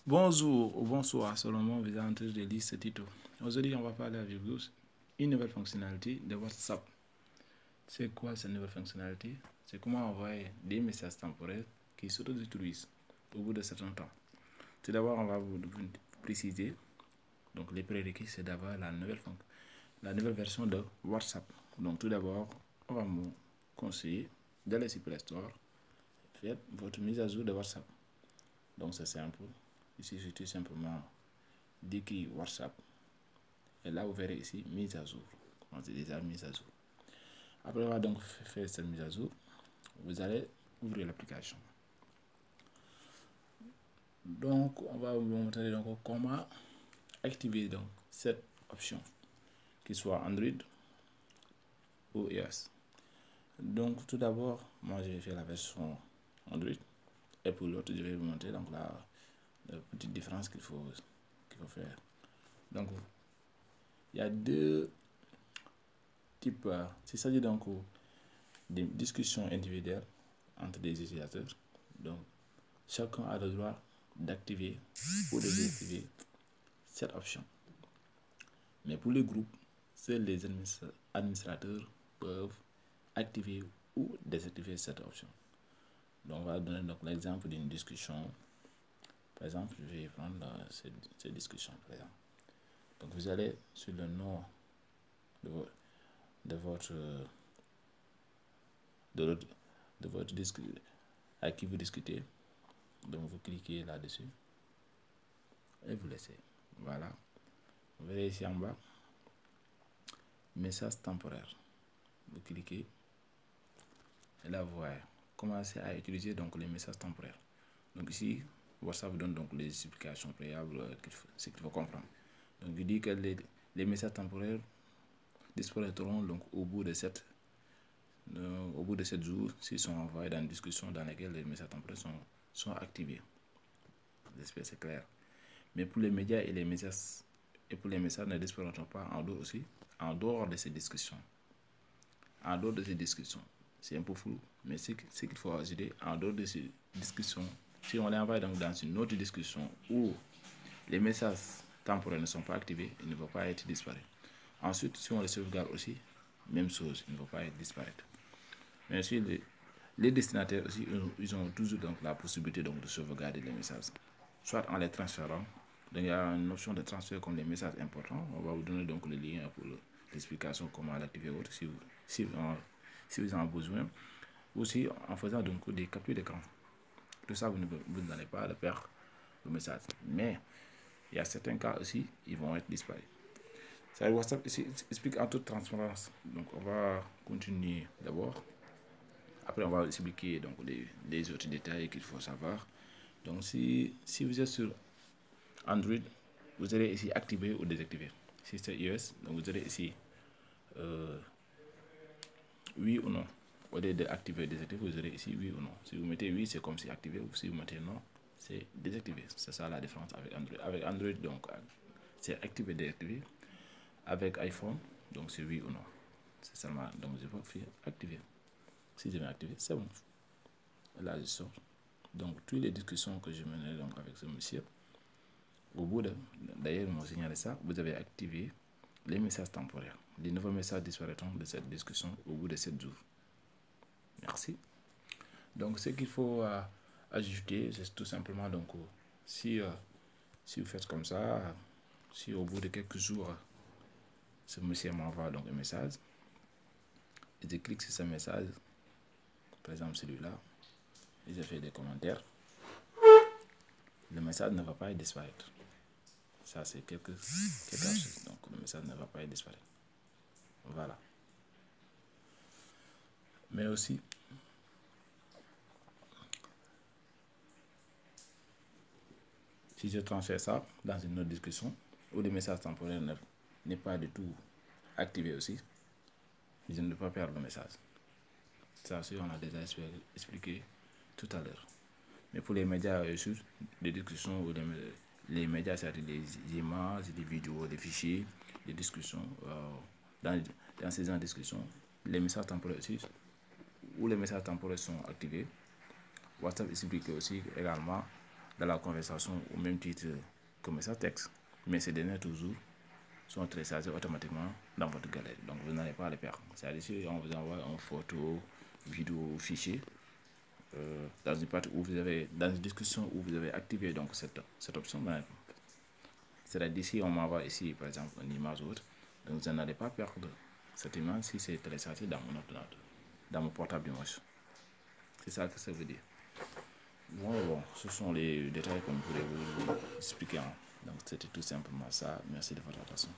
Bonjour ou bonsoir selon moi, vous êtes en train de lire ce titre. Aujourd'hui, on va parler avec vous une nouvelle fonctionnalité de WhatsApp. C'est quoi cette nouvelle fonctionnalité? C'est comment envoyer des messages temporaires qui s'auto-détruisent au bout de certain temps. Tout d'abord, on va vous préciser. Donc, les prérequis, c'est d'avoir la nouvelle version de WhatsApp. Donc, tout d'abord, on va vous conseiller d'aller sur Play Store, faites votre mise à jour de WhatsApp. Donc, c'est simple. Ici, je tout simplement d'écrire WhatsApp. Et là, vous verrez ici, mise à jour. On est déjà mise à jour. Après avoir donc fait cette mise à jour, vous allez ouvrir l'application. Donc, on va vous montrer donc comment activer donc cette option, qu'il soit Android ou iOS. Donc, tout d'abord, moi, j'ai fait la version Android. Et pour l'autre, je vais vous montrer donc la petite différence qu'il faut faire. Donc, il y a deux types. Il s'agit donc des discussions individuelles entre des utilisateurs. Donc, chacun a le droit d'activer ou de désactiver cette option. Mais pour les groupes, seuls les administrateurs peuvent activer ou désactiver cette option. Donc, on va donner donc l'exemple d'une discussion. Par exemple, je vais prendre cette discussion, par exemple. Donc, vous allez sur le nom de votre disque à qui vous discutez. Donc, vous cliquez là-dessus et vous laissez. Voilà. Vous verrez ici en bas, message temporaire. Vous cliquez et là, vous voyez, commencez à utiliser donc les messages temporaires. Donc ici, WhatsApp vous donne donc les explications préalables, ce qu'il faut comprendre. Donc, il dit que les messages temporaires disparaîtront donc au bout de 7 jours s'ils sont envoyés dans une discussion dans laquelle les messages temporaires sont activés. J'espère que c'est clair. Mais pour les médias et les messages ne disparaîtront pas en dehors de ces discussions. En dehors de ces discussions. C'est un peu flou, mais ce qu'il faut ajouter en dehors de ces discussions, si on les envoie donc dans une autre discussion où les messages temporaires ne sont pas activés, ils ne vont pas être disparus. Ensuite, si on les sauvegarde aussi, même chose, ils ne vont pas être disparaître. Mais si les destinataires aussi, ils ont toujours donc la possibilité donc de sauvegarder les messages, soit en les transférant. Donc il y a une option de transfert comme les messages importants. On va vous donner donc le lien pour l'explication comment l'activer autre si vous en avez besoin. Aussi en faisant donc des captures d'écran. Tout ça, vous n'allez pas le perdre le message. Mais il y a certains cas aussi, ils vont être disparus. Ça, WhatsApp ici explique en toute transparence. Donc on va continuer d'abord. Après, on va expliquer donc les autres détails qu'il faut savoir. Donc, si vous êtes sur Android, vous allez ici activer ou désactiver. Si c'est iOS, donc vous allez ici oui ou non. Au lieu d'activer ou désactiver, vous allez ici oui ou non. Si vous mettez oui, c'est comme si activé, ou si vous mettez non, c'est désactivé. C'est ça la différence avec Android. Avec Android, donc, c'est activé, désactivé. Avec iPhone, donc c'est oui ou non. C'est seulement, donc je vais faire activer. Si je vais activer, c'est bon. Là, je sors. Donc, toutes les discussions que je menais donc avec ce monsieur, au bout d'ailleurs, mon signalé ça, vous avez activé les messages temporaires. Les nouveaux messages disparaîtront de cette discussion au bout de 7 jours. Merci. Donc, ce qu'il faut ajouter, c'est tout simplement, donc, si vous faites comme ça, si au bout de quelques jours, ce monsieur m'envoie donc un message, et je clique sur ce message, par exemple celui-là, et je fais des commentaires, le message ne va pas disparaître. Ça, c'est quelque chose. Donc, le message ne va pas disparaître. Voilà. Mais aussi, si je transfère ça dans une autre discussion, où le message temporaire n'est pas du tout activé aussi, je ne peux pas perdre le message. Ça aussi, on a déjà expliqué tout à l'heure. Mais pour les médias, des discussions où les médias, c'est-à-dire des images, des vidéos, des fichiers, des discussions, dans ces genre de discussions, les messages temporaires aussi, où les messages temporaires sont activés, WhatsApp explique aussi également dans la conversation au même titre que message texte. Mais ces derniers toujours sont téléchargés automatiquement dans votre galerie. Donc vous n'allez pas les perdre. C'est-à-dire si on vous envoie une photo, vidéo, fichier, dans une partie où vous avez, dans une discussion où vous avez activé donc cette option, ben, c'est-à-dire d'ici on m'envoie ici par exemple une image ou autre, donc vous n'allez pas perdre cette image si c'est téléchargé dans mon ordinateur, dans mon portable du moins. C'est ça que ça veut dire. Bon, ce sont les détails qu'on pourrait vous expliquer. Hein. Donc c'était tout simplement ça. Merci de votre attention.